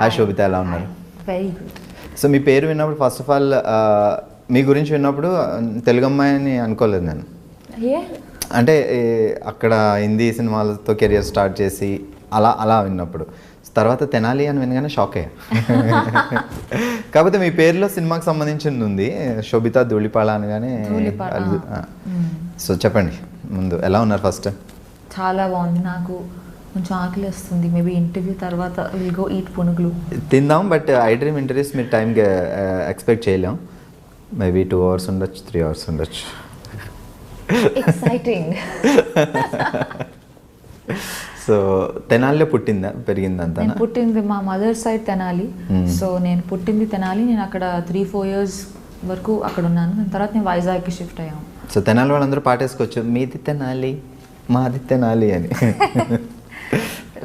Hi శోభిత, ఎలా ఉన్నారు? Very good. So మీ పేరు విన్నప్పుడు ఫస్ట్ ఆఫ్ ఆల్ మీ గురించి విన్నప్పుడు తెలుగు అమ్మాయి అని అనుకోలేదు నేను. అంటే అక్కడ హిందీ సినిమాలతో కెరియర్ స్టార్ట్ చేసి అలా విన్నప్పుడు తర్వాత తెనాలి అని వినగానే షాక్ అయ్యా. కాకపోతే మీ పేరులో సినిమాకి సంబంధించింది ఉంది, శోభిత దులిపాల అనగానే. సో చెప్పండి ముందు, ఎలా ఉన్నారు? ఫస్ట్ చాలా బాగుంది. నాకు కొంచెం ఆకలి వస్తుంది. మేబీ ఇంటర్వ్యూ తర్వాత విల్ గో ఈట్ పునుగులు తిందాం. బట్ iDream ఇంటర్వ్యూస్ మీరు టైంకి ఎక్స్పెక్ట్ చేయలేం. మేబీ 2 hours ఉండొచ్చు, 3 hours ఉండొచ్చు. ఎక్సైటింగ్. సో తెనాలిలో పుట్టిందా, పెరిగిందంతా? నేను పుట్టింది మా మదర్ సైడ్ తెనాలి. సో నేను పుట్టింది తెనాలి. నేను అక్కడ 3-4 years వరకు అక్కడ ఉన్నాను. దాని తర్వాత నేను వైజాగ్కి షిఫ్ట్ అయ్యాను. సో తెనాలి వాళ్ళందరూ పాటేసుకోవచ్చు, మీది తెనాలి మాది తెనాలి అని.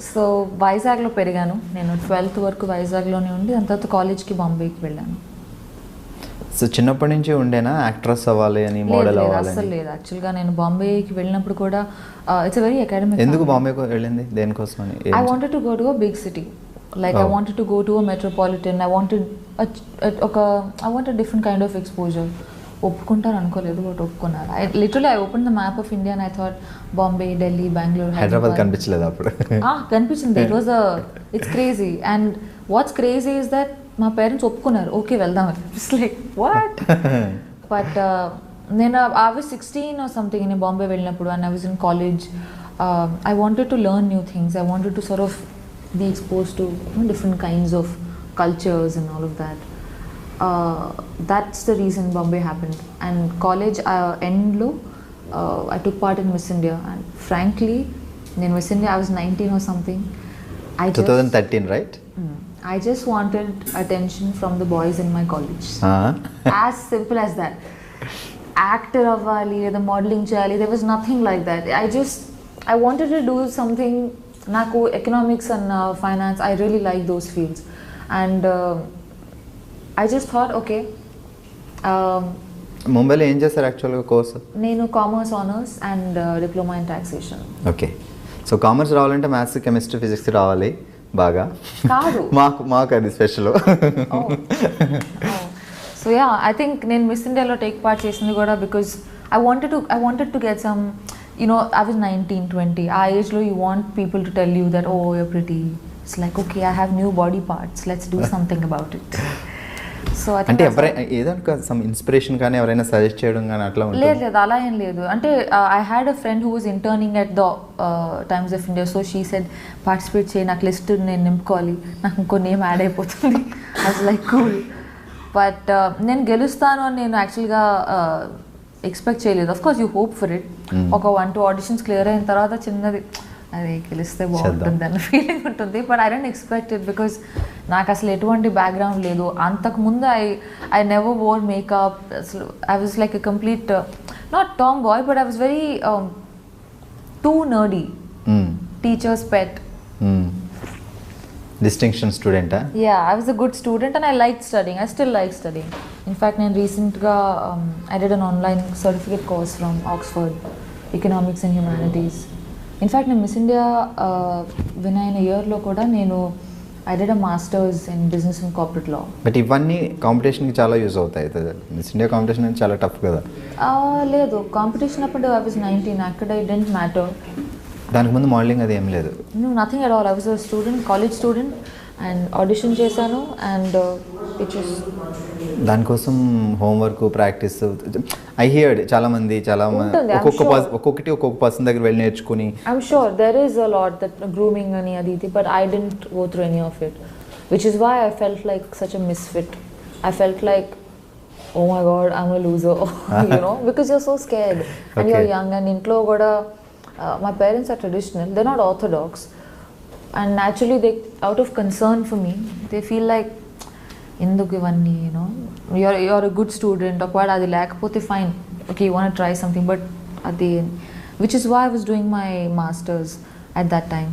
సో వైజాగ్లో పెరిగాను. నేను 12th వరకు వైజాగ్లోనే ఉండి దాని తర్వాత కాలేజ్కి బాంబేకి వెళ్ళాను. సో చిన్నప్పటి నుంచి ఉండేనా యాక్ట్రెస్ అవ్వాలి అని, మోడల్ అవ్వాలి? అసలు లేదు. యాక్చువల్గా నేను బాంబేకి వెళ్ళినప్పుడు కూడా ఇట్స్ వెరీ అకాడమిక్. ఎందుకు బాంబేకి వెళ్ళింది, దేనికోసం అని? I wanted to go to a big city. Like I wanted to go to a metropolitan. I wanted different kind of exposure. ఒప్పుకుంటారు అనుకోలేదు, బట్ ఒప్పుకున్నారు. I open the map of India and I thought Bombay, Delhi, Bengaluru, Hyderabad కనిపించలేదు అప్పుడు? కనిపించింది. It's crazy. And what's crazy is that మా parents ఒప్పుకున్నారు, okay వెళ్దామని. It's like what. But నేను ఐ వాజ్ 16 or something నేను బాంబే వెళ్ళినప్పుడు, and I was in college. I wanted to learn new things. I wanted to sort of be expose to different kinds of cultures and all of that. That's the reason Bombay happened. And college end lo I took part in Miss India, and frankly in Miss India I was 19 or something. 2013, right? I just wanted attention from the boys in my college. As simple as that. Actor avvali, the modeling cheyali, there was nothing like that. I wanted to do something. Naku economics and finance, I really like those fields. And I just thought, okay. ముంబైలో ఏం చేస్తారు యాక్చువల్గా course? నేను commerce honours and diploma in taxation. Okay. So commerce రావాలంటే maths, chemistry, physics రావాలి బాగా. కాదు, మాకు అది special. So yeah, I think నేను మిస్ ఇండియాలో టేక్ పార్ట్ చేసింది కూడా because I wanted to get some, I was 19-20. ఆ ఏజ్లో you want people to tell you that, oh, you're pretty. It's like, okay, I have new body parts, let's do something about it. So I think అంటే ఎవరైనా ఏదో some inspiration కానీ ఎవరైనా suggest చేయడం కానీ అట్లా ఉంటుంది? లేదు, అలా ఏం లేదు. అంటే I had a friend who was interning at the Times of India. So she said, participate చేయి, నాకు లిస్ట్ నేను నింపుకోవాలి, నాకు ఇంకో నేమ్ యాడ్ అయిపోతుంది. I was like cool. But నేను గెలుస్తాను అని నేను యాక్చువల్గా ఎక్స్పెక్ట్ చేయలేదు. Of course you hope for it. ఒక 1-2 auditions క్లియర్ అయిన తర్వాత చిన్నది, అది గెలిస్తే బాగుంటుంది అన్న ఫీలింగ్ ఉంటుంది. But I don't expect it because నాకు అసలు ఎటువంటి బ్యాక్గ్రౌండ్ లేదు. అంతకుముందు ఐ నెవర్ వోర్ మేకప్. అసలు I was like a complete not tomboy, but I was very too nerdy, teacher's pet. Distinction స్టూడెంటా? Yeah, I was a good student and I liked studying. I still like studying. In fact, నేను రీసెంట్గా I did an online certificate course from Oxford, Economics and Humanities. In fact, నేను miss India win అయిన ఇయర్లో కూడా నేను I did a masters in business and corporate law. But ఇవన్నీ కాంపిటీషన్కి చాలా use అవుతాయి. మిస్ ఇండియా కాంపిటీషన్ అనేది చాలా టఫ్ కదా? లేదు, కాంపిటీషన్ అప్పుడు I was 19. అక్కడ it didn't matter. దానికి ముందు మోడలింగ్ అది ఏం లేదు? No, nothing at all. I was a student, college student, and audition చేశాను, and it was. దానికోసం హోంవర్క్, ప్రాక్టీస్ ఐ హియర్డ్ ఒక్కొక్కటి ఒక్కొక్క పర్సన్ దగ్గర వెళ్ళి నేర్చుకుని. I'm sure there is a lot that grooming ani aditi, but I didn't go through any of it, which is why I felt like such a misfit. I felt like, oh my god, I'm a loser. Because you're so scared and okay. You're young, and intlo kuda my parents are traditional, they're not orthodox, and naturally they, out of concern for me, they feel like ఎందుకు ఇవన్నీ, you're a good student, ఒకవేళ అది లేకపోతే fine, okay, you want to try something, but అది, which is why I was doing my masters at that time.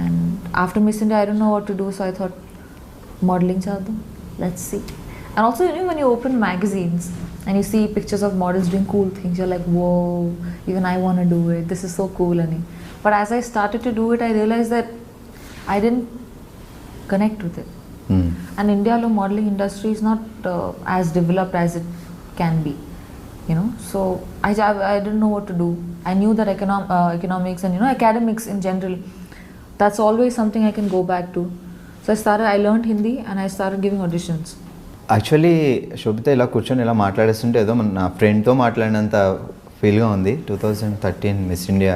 And after Miss India I don't know what to do, so I thought modeling చేద్దాం, let's see. And also, when you open magazines and you see pictures of models doing cool things, you're like, whoa, even I want to do it, this is so cool. But as I started to do it, I realized that I didn't connect with it. and Indiaలో modeling industry is not as developed as it can be, you know. So I didn't know what to do. I knew that economics and, you know, academics in general, that's always something I can go back to. So I learned Hindi and I started giving auditions. Actually Sobhita ఇలా కూర్చొని ఇలా మాట్లాడేస్తుంటే ఏదో నా ఫ్రెండ్తో మాట్లాడినంత ఫీల్గా ఉంది. 2013 miss India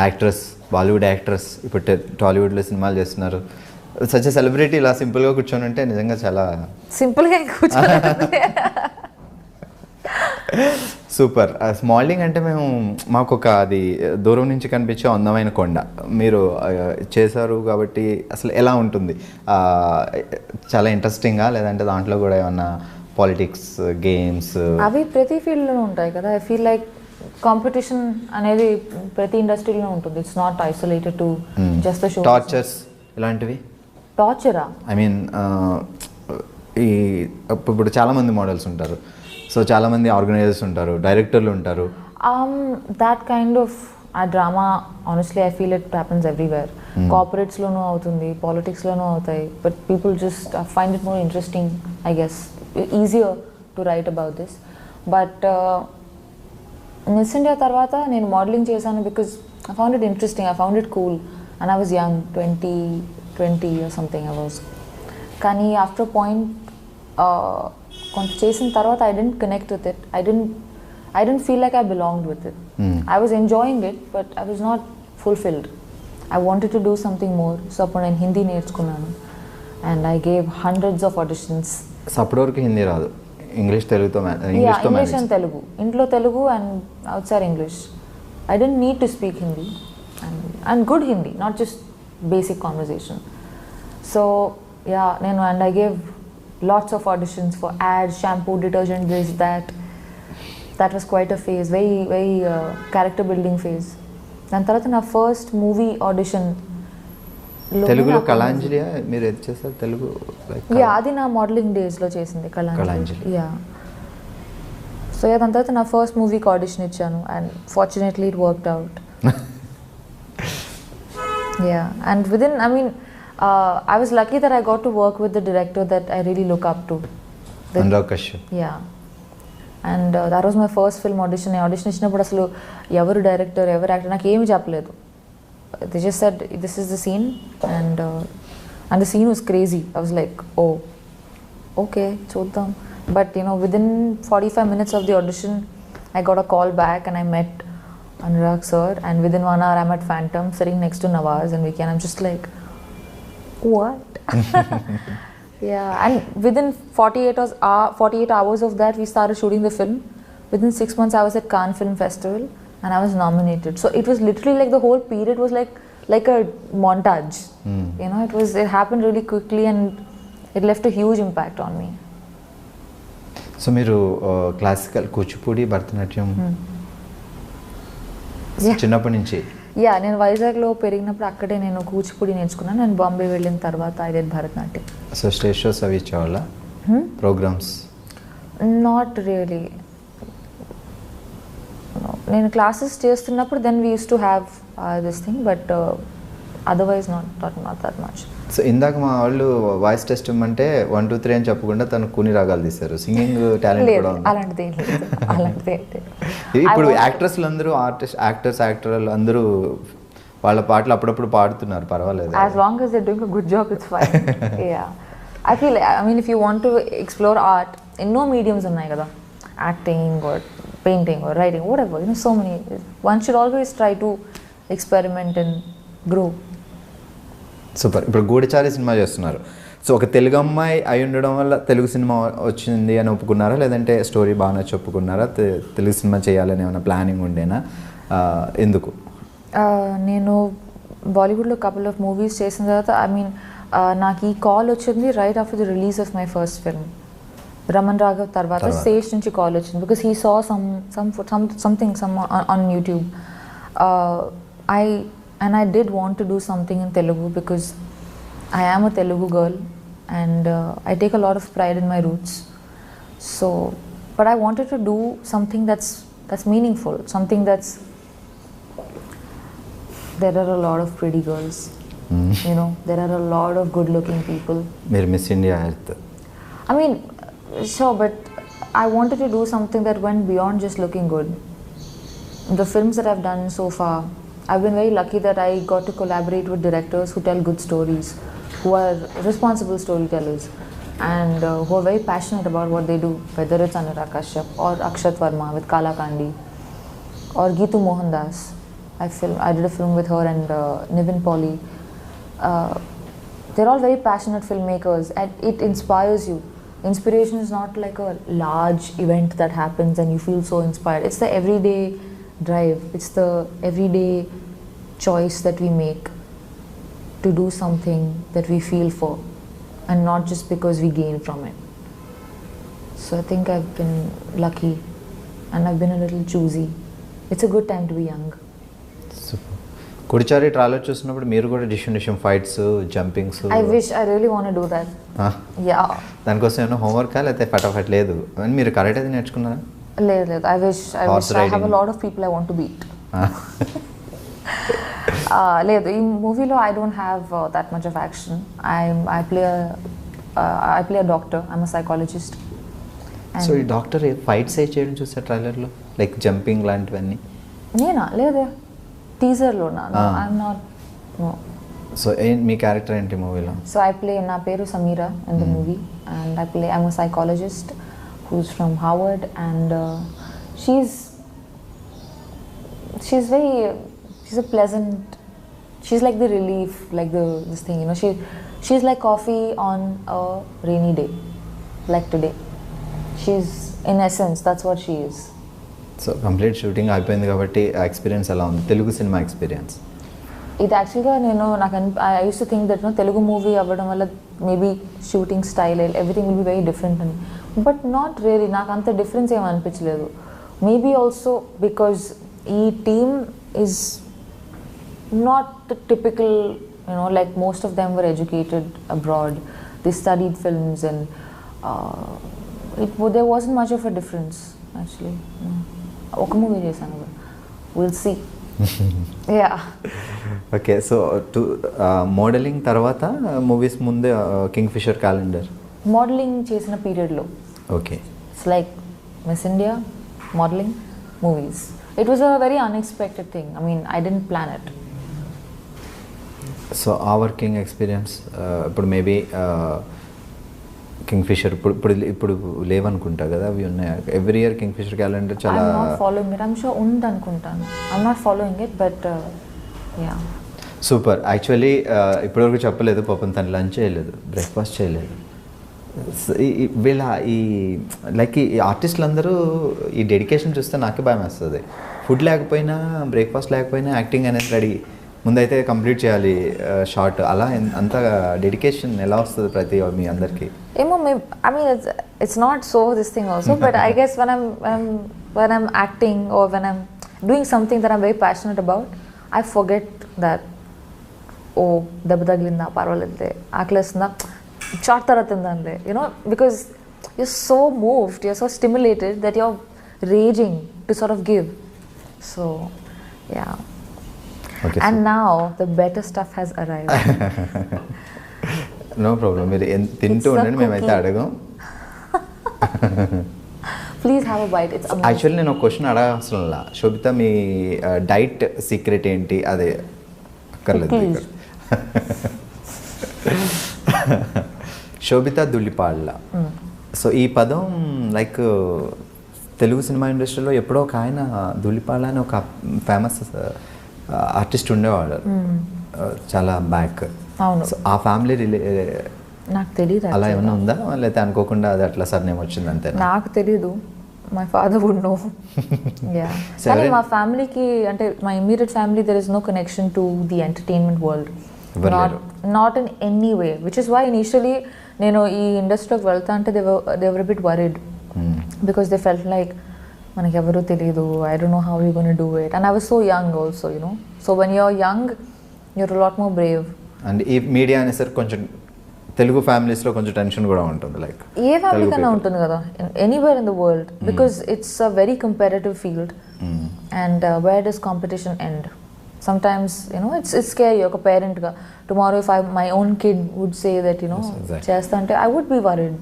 actress, Bollywood actress, ఇప్పుడు టాలీవుడ్లో సినిమాలు చేస్తున్నారు. సచ్ ఎ సెలబ్రిటీ ఇలా సింపుల్గా కూర్చొని ఉంటే నిజంగా చాలా సింపుల్గా కూర్చొని సూపర్. మోడలింగ్ అంటే మాకు ఒక అది దూరం నుంచి కనిపించే అందమైన కొండ మీరు చేశారు కాబట్టి అసలు ఎలా ఉంటుంది? చాలా ఇంట్రెస్టింగ్గా, లేదంటే దాంట్లో కూడా ఏమన్నా పాలిటిక్స్, గేమ్స్ అవి ప్రతి ఫీల్డ్లోనూ ఉంటాయి కదా. ఐ ఫీల్ లైక్ కాంపిటీషన్ అనేది ప్రతి ఇండస్ట్రీలో ఉంటుంది. It's not isolated to just the show. Tortures ఇలాంటివి? టార్చరా? ఐ మీన్ ఈ ఇప్పుడు చాలామంది మోడల్స్ ఉంటారు, సో చాలామంది ఆర్గనైజర్స్ ఉంటారు, డైరెక్టర్లు ఉంటారు. That kind of a drama honestly I feel it happens everywhere. కార్పొరేట్స్లోనూ అవుతుంది, పాలిటిక్స్లోనూ అవుతాయి. But people just find it more interesting, I guess, easier to write about this. But Miss India తర్వాత నేను మోడలింగ్ చేశాను because I found it interesting, I found it cool and I was young, 20 or something I was. కానీ after point కొంత చేసిన తర్వాత I didn't connect with it. I dent feel like I belonged with it. I was enjoying it but I was not fulfilled. I wanted to do something more. So అప్పుడు నేను హిందీ నేర్చుకున్నాను and I gave hundreds of auditions. So అప్పటి వరకు హిందీ రాదు, English, తెలుగుతో? English and Telugu. ఇంట్లో Telugu and అవుట్ సైడ్ English. I didn't need to speak Hindi and good Hindi, not just basic conversation. So yeah, and I gave lots of auditions for ads, shampoo, detergent, this, that. That was quite a phase, very character building phase. దాని తర్వాత నా first movie audition తెలుగులో కళాంజలి మీరు ఏది చేస్తారు? తెలుగు అది నా modelling డేస్లో చేసింది కళాంజలి. సో దాని తర్వాత నా ఫస్ట్ మూవీకి ఆడిషన్ ఇచ్చాను and fortunately it worked out. Yeah, and within, I mean, I was lucky that I got to work with the director that I really look up to. Naga Chaitanya. Yeah, and that was my first film audition. I auditioned ఇచ్చినప్పుడు అసలు ఎవరు director, ఎవరు actor నాకు ఏమి చెప్పలేదు. They just said this is the scene and the scene was crazy. I was like, oh, okay, చూద్దాం. But you know, within 45 minutes of the audition, I got a call back and I met Anurag sir, and within 1 hour I'm at Phantom sitting next to Nawaz and Vicky, and I'm just like, what? Yeah, and within 48 hours of that we started shooting the film. Within 6 months I was at Cannes Film Festival and I was nominated. So it was literally like the whole period was like a montage. You know, it happened really quickly and it left a huge impact on me. So మీరు classical, Kuchipudi, Bharatanatyam చిన్నప్పటి నుంచి? నేను వైజాగ్లో పెరిగినప్పుడు అక్కడే నేను కూచిపూడి నేర్చుకున్నాను. నేను బాంబే వెళ్ళిన తర్వాత I did Bharatanatyam. So stage shows అవి ఇచ్చేవాళ్ళ? ప్రోగ్రామ్స్? Not really. నేను క్లాసెస్ చేస్తున్నప్పుడు then we use to have this thing, but otherwise not that much. So ఇందాక మా వాళ్ళు వాయిస్ టెస్ట్ ఇమ్మంటే 1 2 3 అని చెప్పకుండా తను కూని రాగాలు తీశారు. సింగింగ్ టాలెంట్ కూడా ఉంది? అలాంటిది ఇప్పుడు యాక్ట్రెస్లు అందరూ యాక్టర్లు అందరూ వాళ్ళ పాటలు అప్పుడప్పుడు పాడుతున్నారు, పర్వాలేదు. As long as they're doing a good job, it's fine. Yeah, I feel, I mean, if you want to explore art, ఎన్నో మీడియమ్స్ ఉన్నాయి కదా, acting or painting or writing, whatever, you know, so many. One should always try to experiment and grow. Super. ఇప్పుడు గూఢచారి cinema చేస్తున్నారు. So ఒక తెలుగు అమ్మాయి అయి ఉండడం వల్ల తెలుగు సినిమా వచ్చింది అని ఒప్పుకున్నారా, లేదంటే స్టోరీ బాగా నచ్చి ఒప్పుకున్నారా? తెలుగు సినిమా చేయాలని ఏమైనా ప్లానింగ్ ఉండేనా? ఎందుకు? నేను బాలీవుడ్లో కపుల్ ఆఫ్ మూవీస్ చేసిన తర్వాత, ఐ మీన్, నాకు ఈ కాల్ వచ్చింది right after the release of my first film Raman Raghav. తర్వాత సేజ్ నుంచి కాల్ వచ్చింది because he saw something on YouTube. I did want to do something in Telugu because I am a Telugu girl and I take a lot of pride in my roots. So, but I wanted to do something that's meaningful, something that's, there are a lot of pretty girls You know, there are a lot of good looking people. మీరు Miss India earth. I mean, sure, but I wanted to do something that went beyond just looking good. The films that I've done so far, I've been very lucky that I got to collaborate with directors who tell good stories, who are responsible storytellers, and who are very passionate about what they do, whether it's Anurag Kashyap or Akshat Verma with Kala Kandi, or Geetu Mohandas. I did a film with her and Nivin Pauly. They're all very passionate filmmakers, and it inspires you. Inspiration is not like a large event that happens and you feel so inspired. It's the everyday drive. It's the everyday choice that we make to do something that we feel for, and not just because we gain from it. So I think I've been lucky, and I've been a little choosy. It's a good time to be young. Super. Goodachari trailer చూసినప్పుడు మీరు కూడా డిషన్ fights jumpings. I wish I really want to do that. Yeah. దానికోసం ఏమైనా హోంవర్కా లేకపోతే ఫటాఫట్ లేదు అని మీరు కరెక్ట్ అది నేర్చుకున్నారా? లేదు. I wish I have a lot of people I want to beat. లేదు, ఈ మూవీలో I don't have that much of action. I play a doctor. I'm a psychologist. So ఈ డాక్టర్ ఫైట్స్ చేయడం చూసా ట్రైలర్లో, లైక్ జంపింగ్ లాంటివన్నీ. నేనా? లేదే, టీజర్లో. I'm not. No. So me character ఏంటి మూవీలో? So నా పేరు Samira in the movie, and I'm a psychologist who's from Harvard, and she's a pleasant, she's like the relief, like this thing, you know, she's like coffee on a rainy day, like today. She's, in essence, that's what she is. So complete shooting అయిపోయింది కాబట్టి ఆ experience ఎలా ఉంది, Telugu cinema experience? ఇది యాక్చువల్గా I used to think that Telugu movie అవ్వడం వల్ల maybe shooting style everything will be very different అని, బట్ నాట్ రియలీ. నాకు అంత డిఫరెన్స్ ఏమి అనిపించలేదు. మేబీ ఆల్సో బికాజ్ ఈ team is not the typical, you know, like most of them were educated abroad. They studied films, and there wasn't much of a difference actually. ఒక movie చేశాను, we'll see. Yeah. Okay. So modelling తర్వాత movies ముందే Kingfisher calendar modelling చేసిన పీరియడ్లో. Okay. It's like miss India, modelling, movies. It was a very unexpected thing. I mean, I didn't plan it. So ఆ working experience ఇప్పుడు maybe Kingfisher ఇప్పుడు లేవనుకుంటా కదా, అవి ఉన్నాయి ఎవ్రీ ఇయర్ కింగ్ఫిషర్ క్యాలెండర్ చాలా. I'm not following it. I'm sure ఉంది అనుకుంటాను. I'm not following it, but yeah. Super. Actually ఇప్పటివరకు చెప్పలేదు పాపం, తను లంచ్ చేయలేదు, బ్రేక్ఫాస్ట్ చేయలేదు. వీళ్ళ ఈ లైక్ ఈ ఆర్టిస్టులు అందరూ ఈ డెడికేషన్ చూస్తే నాకే భయం వేస్తుంది. ఫుడ్ లేకపోయినా, బ్రేక్ఫాస్ట్ లేకపోయినా యాక్టింగ్ అనేది రెడీ, ముందైతే కంప్లీట్ చేయాలి షార్ట్. అలా అంత డెడికేషన్ ఎలా వస్తుంది ప్రతి మీ అందరికీ? ఏమో, I mean, it's not so this thing also, but I guess when I'm acting or when I'm doing something that I'm very passionate about, I forget that, oh, దెబ్బ తగిలిందా, పర్వాలేదులే, ఆకలేస్తుందా, షార్ట్ తర్వాత తిందాంలే, you know, because you're so moved, you're so stimulated that you're raging to sort of give. So yeah. Okay, and so now the better stuff has arrived. No problem, మీరు తింటూ ఉండండి, మేమైతే అడగం. Please have a bite. It's amazing. Actually నేను ఒక question అడగాల్సిన, శోభిత మీ diet secret ఏంటి? అదే అక్కర్లేదు. శోభిత దులిపాళ్ళ. సో ఈ పదం లైక్ తెలుగు సినిమా ఇండస్ట్రీలో ఎప్పుడో ఒక ఆయన దులిపాళ్ళ అని ఒక ఫేమస్ ఆర్టిస్ట్ ఉండేవాడు చాలా బ్యాక్. అవును. సో ఆ ఫ్యామిలీ నాకు తెలియదు అలా ఏమైనా ఉందా, లేకపోతే అనుకోకుండా అది అట్లా సర్నేమ్ వచ్చింది అంతే? నాకు తెలీదు. My father would know. కానీ మా ఫ్యామిలీకి, అంటే మా immediate family, there is no connection to the entertainment world, not in any way, which is why initially నేను ఈ ఇండస్ట్రీలోకి వెళ్తా అంటే they were bit worried, because they felt like మనకి ఎవరూ తెలియదు, I don't know how you gonna do it, and I was so young also, you know. So when you're young you're lot more Brave. And ఈ media అనేసరికి కొంచెం తెలుగు ఫ్యామిలీస్లో కొంచెం tension కూడా ఉంటుంది, లైక్ ఏ ఫ్యామిలీ కన్నా ఉంటుంది కదా, anywhere in the world, because it's a very comparative field, and where does competition end? sometimes it's scary ఒక parent గా. Tomorrow if my own kid would say that Yes, exactly. చేస్తా అంటే I would be worried.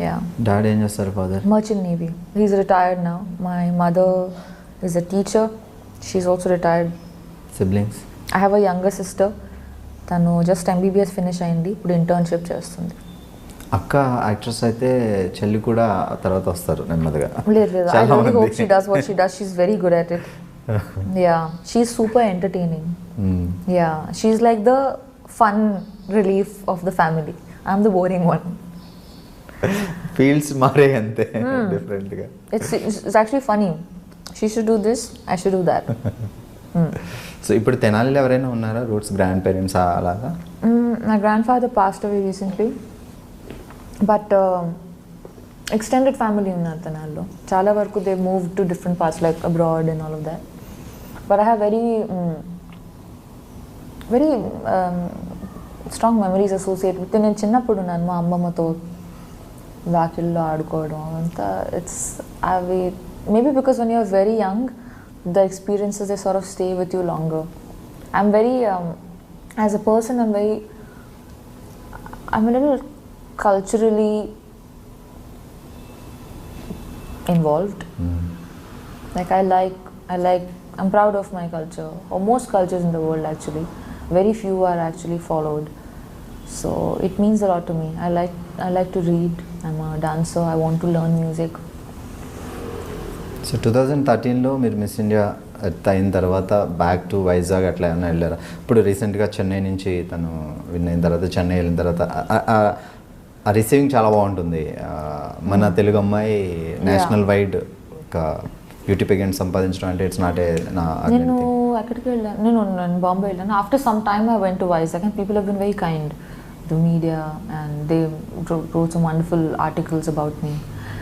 Yeah. Daddy ఏం చేస్తారు father? Merchant Navy. He's retired now. My mother is a teacher. She's also retired. Siblings? I have a younger sister. తను just MBBS finish అయింది, ఇప్పుడు internship చేస్తుంది. అక్క actress అయితే చెల్లి కూడా తర్వాత వస్తారు నెమ్మదిగా. లేదు I really hope she does what she does. She's very good at it. Yeah, she's super entertaining. Yeah, she's like the fun relief of the family. I'm the boring one. Fields మారే అంతే డిఫరెంట్గా. It's actually funny. She should do this, I should do that. So ఇప్పుడు తెనాలిలో ఎవరైనా ఉన్నారా roots grand parents అలాగా? My grandfather passed away recently, but extended family ఉన్నారు తెనాలిలో. చాలా వరకు they moved to different parts like abroad and all of that. But I have very strong memories associated with. నేను చిన్నప్పుడు ఉన్నాను మా అమ్మమ్మతో వాకిల్లో ఆడుకోవడం అంతా. It's maybe because when you're very young, the experiences they sort of stay with you longer. I'm very as a person I'm a little culturally involved. Like I'm proud of my culture, or most cultures in the world actually. Very few are actually followed, so it means a lot to me. I like to read. I'm a dancer. I want to learn music. So 2013లో మీరు Miss India అయిన తర్వాత back to Vizag అట్లా ఏమైనా వెళ్ళారా? ఇప్పుడు రీసెంట్గా చెన్నై నుంచి తను విన్ అయిన తర్వాత చెన్నై వెళ్ళిన తర్వాత ఆ రిసీవింగ్ చాలా బాగుంటుంది. మన తెలుగు అమ్మాయి నేషనల్ వైడ్ ఒక బ్యూటీ పెగెంట్ సంపాదించడం అంటే ఇట్స్ నాట్ ఏ నేను ఎక్కడికి వెళ్ళాను, నేను బాంబే వెళ్ళాను. After some time I went to Vizag and people have been very kind, the media, and they wrote some wonderful articles about me.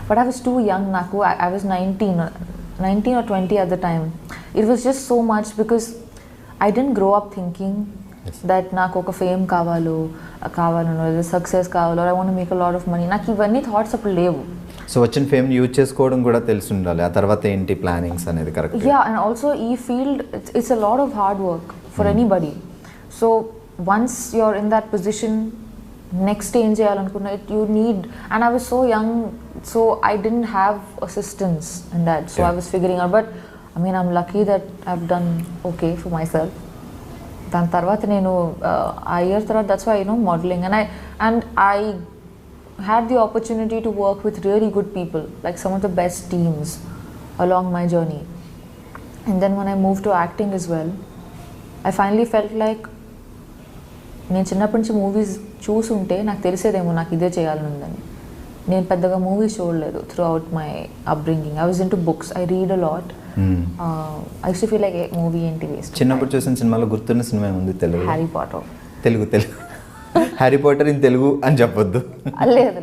But I was too young, Naku. I was 19 or 20 at the time. It was just so much because I didn't grow up thinking that నాకు ఒక fame కావాలో success కావాలో, I want to make a lot of money. నాకు ఇవన్నీ thoughts అప్పుడు లేవు. So వచ్చిన fame use చేసుకోవడం కూడా తెలిసి ఉండాలి. ఆ తర్వాత ఏంటి ప్లానింగ్స్ అనేది కరెక్ట్. Yeah, and also ఈ field it's a lot of hard work for anybody. So once you're in that position, next ఏం చేయాలనుకున్నా you need, and I was so young, so I didn't have assistance in that, so I was figuring out. But I mean, I'm lucky that I've done okay for myself. దాని తర్వాత నేను ఆ year తర్వాత that's why modeling, and I had the opportunity to work with really good people, like some of the best teams along my journey. And then when I moved to acting as well, I finally felt like నేను చిన్నప్పటి నుంచి movies చూసుంటే నాకు తెలిసేదేమో నాకు ఇదే చేయాలని ఉందని. నేను పెద్దగా మూవీస్ చూడలేదు through my upbringing. I was into books, I read a lot. I used to feel like movie ఏంటి వేస్ట్. చిన్నప్పుడు చూసిన సినిమాలో గుర్తున్న సినిమా ఉంది Telugu? Harry Potter. Telugu Harry Potter in Telugu అని చెప్పొద్దు. లేదు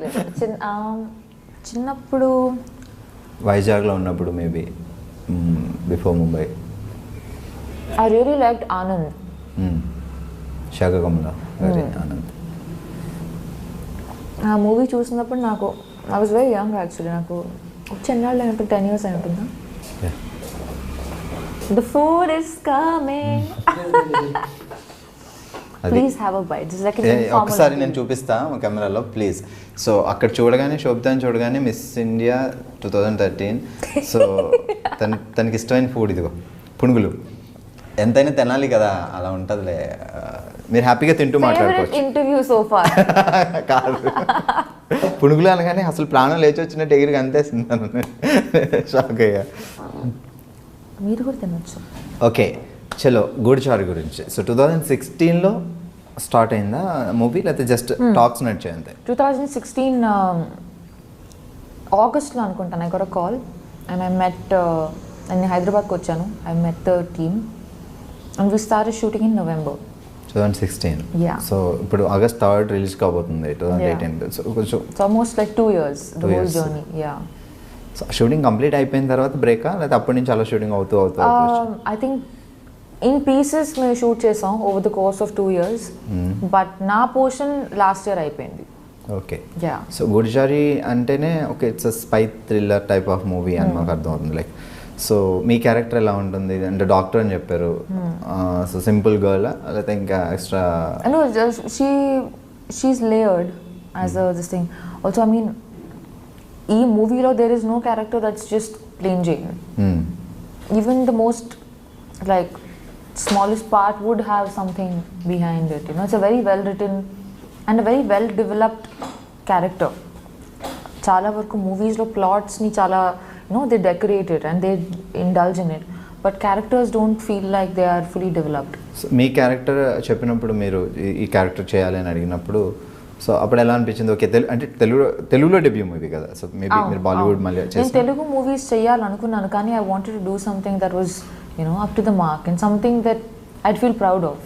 చిన్నప్పుడు వైజాగ్లో ఉన్నప్పుడు maybe before Mumbai. I really liked Anand. శాఖకమల గారి ఆనంద్. ఆ మూవీ చూసినప్పుడు నాకు I was very young actually. నాకు చెన్నాళ్ళు అయినట్టు 10 years అయి ఉంటుందా. The food is coming. Please have a bite. Just like ఒకసారి నేను చూపిస్తా కెమెరాలో ప్లీజ్. సో అక్కడ చూడగానే శోభితాని చూడగానే మిస్ ఇండియా 2013. సో తనకి ఇష్టమైన ఫుడ్ ఇదిగో పునుగులు. ఎంతైనా తినాలి కదా, అలా ఉంటుందిలే. మీరు హ్యాపీగా తింటూ మాట్లాడుకోవచ్చు. ఇంటర్వ్యూ సో ఫార్ కాదు, పునుగులు అనగానే అసలు ప్రాణం లేచి వచ్చినట్టు ఎగిరికి అంతేస్తున్నాను. షాక్ అయ్యా. మీరు కూడా తినొచ్చు. ఓకే చలో గూడిచారు గురించి. సో 2016లో స్టార్ట్ అయిందా మూవీ, లేకపోతే జస్ట్ టాక్స్ నడిచాయి అంతే? 2016 ఆగస్ట్లో అనుకుంటాను. I got a call and I met, నేను హైదరాబాద్కి వచ్చాను. I met the team and we started shooting in November 2016. Yeah. So ఇప్పుడు ఆగస్ట్ 3rd రిలీజ్ కాబోతుంది 2018. సో కొంచెం it's almost like 2 years the whole journey. Yeah. So shooting complete అయిపోయిన తర్వాత బ్రేకా, లేకపోతే అప్పటి నుంచి అలా షూటింగ్ అవుతూ ఐ థింక్ ఇన్ పీసెస్ మేము షూట్ చేసాం over the course of 2 years, but నా పోర్షన్ లాస్ట్ ఇయర్ అయిపోయింది. ఓకే. యా. సో గుడిచారి అంటేనే okay it's a spy thriller type of movie అని మాకు అర్థం అవుతుంది. లైక్ సో మీ క్యారెక్టర్ ఎలా ఉంటుంది అంటే డాక్టర్ అని చెప్పారు, సో సింపుల్ గర్ల్ లేకపోతే ఇంకా extra? No, she's layered as this thing. Also, I mean, in movie lo there is no character that's just plain Jane. Even the most like smallest part would have something behind it. You know, it's a very well written and a very well developed character. Chala varku movies lo plots ni chala, you know, they decorate it and they indulge in it, but characters don't feel like they are fully developed. So me character చెప్పినప్పుడు మీరు ఈ character చేయాలి అని అడిగినప్పుడు so అప్పుడు ఎలా అనిపించింది? Okay, అంటే తెలుగులో డెబ్యూ మూవీ కదా, సో మేబీ మీరు బాలీవుడ్ మళ్ళీ నేను తెలుగు మూవీస్ చేయాలనుకున్నాను, కానీ I wanted to do something that was up to the mark and something that I'd feel proud of.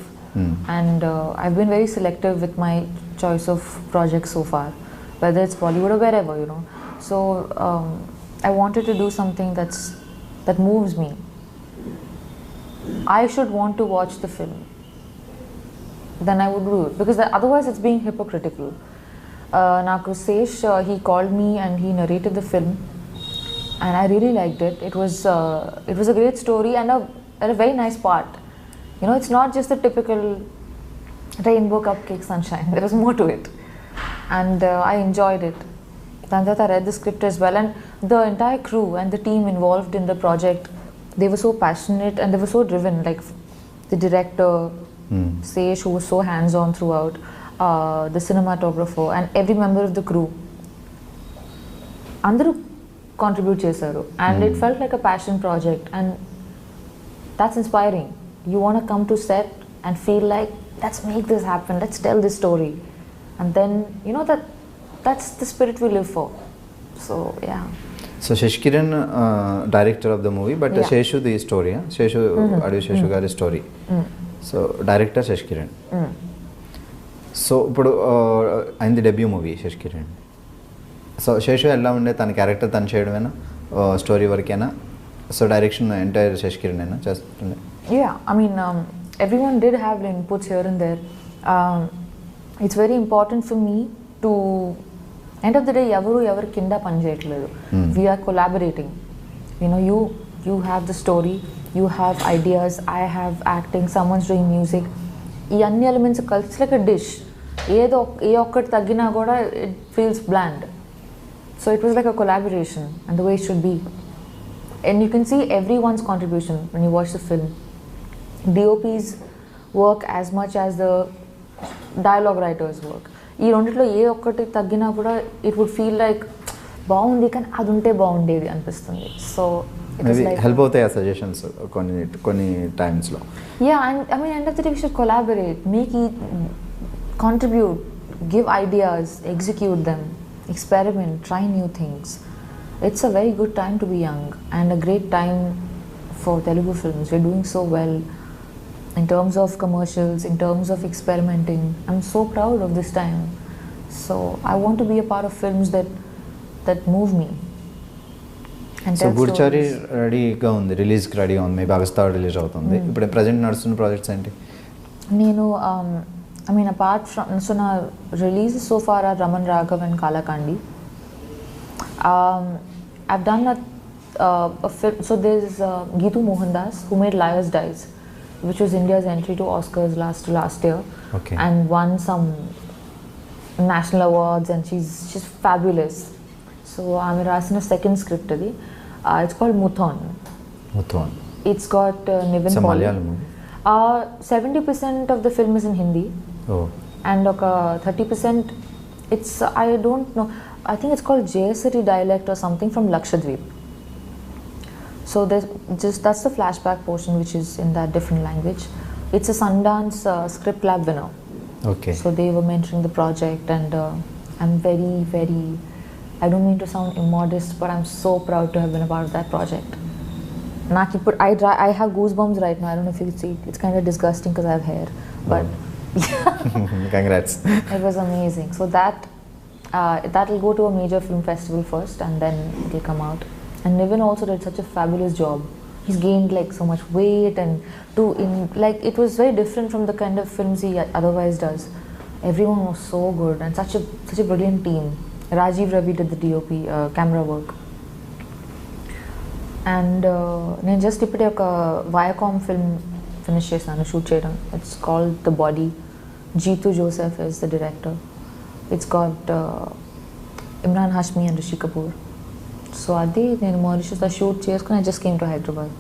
And I've been very selective with my choice of projects so far, whether it's Bollywood or wherever, So I wanted to do something that moves me. I should want to watch the film. Then I would do it, because otherwise it's being hypocritical. Naku Sesh, he called me and he narrated the film, and I really liked it. It was a great story and a very nice part. It's not just the typical rainbow cupcake sunshine. There was more to it. And I enjoyed it. Then I read the script as well, and the entire crew and the team involved in the project, they were so passionate and they were so driven. Like the director, Sesh, who was so hands-on throughout, the cinematographer, and every member of the crew. Andaru contribute chesaru, and it felt like a passion project, and that's inspiring. You want to come to set and feel like, let's make this happen, let's tell this story. And then, that's the spirit we live for. So, yeah. So, Sheshkiran, director of the movie, but Sheshu the story, Sheshu, Adu Sheshu gari story. So, director Sheshkiran. So, ఇప్పుడు అయింది debut movie Sasikiran. So Seshu ఎలా ఉండే, తన character తను చేయడమేనా, story వరకేనా? So direction entire శశికిరణేనా చేస్తుండే? Yeah, I mean, everyone did have inputs here and there. It's very important for me to, end of the day, ఎవరు కింద పని చేయట్లేదు. We are collaborating. You have the story, you have ideas, I have acting, someone's doing music. ఈ అన్ని elements కలిసి like a dish. ఏ ఒక్కటి తగ్గినా కూడా it feels bland. So it was like a collaboration, and the way it should be. And you can see everyone's contribution when you watch the film. DOP's work as much as the dialogue writers work. ఈ రెండిట్లో ఏ ఒక్కటి తగ్గినా కూడా it would feel like బాగుంది కానీ అది ఉంటే బాగుండేది అనిపిస్తుంది. సో హెల్ప్ అవుతాయి ఆ సజెషన్స్ కొన్ని టైమ్స్లో. Yeah, and I mean end of the day we should collaborate, make uh contribute, give ideas, execute them, experiment, try new things. It's a very good time to be young and a great time for Telugu films. We're doing so well in terms of commercials, in terms of experimenting. I'm so proud of this time. So I want to be a part of films that move me. So Goodachari రెడీగా ఉంది, రిలీజ్కి రెడీగా ఉంది, maybe August 3 release అవుతుంది. ఇప్పుడు present నడుస్తున్న projects ఏంటి? నేను I mean, apart from, so now releases so far are Raman Raghav and Kalakandi. I've done a film, so there's Geetu Mohandas, who made Liars Dies, which was India's entry to Oscars last year, and won some national awards, and she's fabulous. So I'm writing a second script today. It's called Muthon. It's got Nivin Pauly. Malayalam movie? 70% of the film is in Hindi. And 30% it's, I don't know, I think it's called Jayasari dialect or something from Lakshadweep. So that's the flashback portion which is in that different language. It's a Sundance script lab winner. So they were mentioning the project, and I'm very, very, I don't mean to sound immodest, but I'm so proud to have been a part of that project. I have goosebumps right now. I don't know if you can see. It's kind of disgusting because I have hair, but Congrats. It was amazing. So that will go to a major film festival first, and then it will come out. And Nivin also did such a fabulous job. He's gained like so much weight, and like it was very different from the kind of films he otherwise does. Everyone was so good, and such a brilliant team. Rajiv Ravi did the DOP camera work. And నేను just ఇప్పుడే ఒక Viacom film finish చేశాను shoot చేయడం. It's called the body. Jitu Joseph is the director. It's got Imran Hashmi and Rishi Kapoor. So అది నేను మారిషస్లో shoot చేసుకుని I just came to Hyderabad.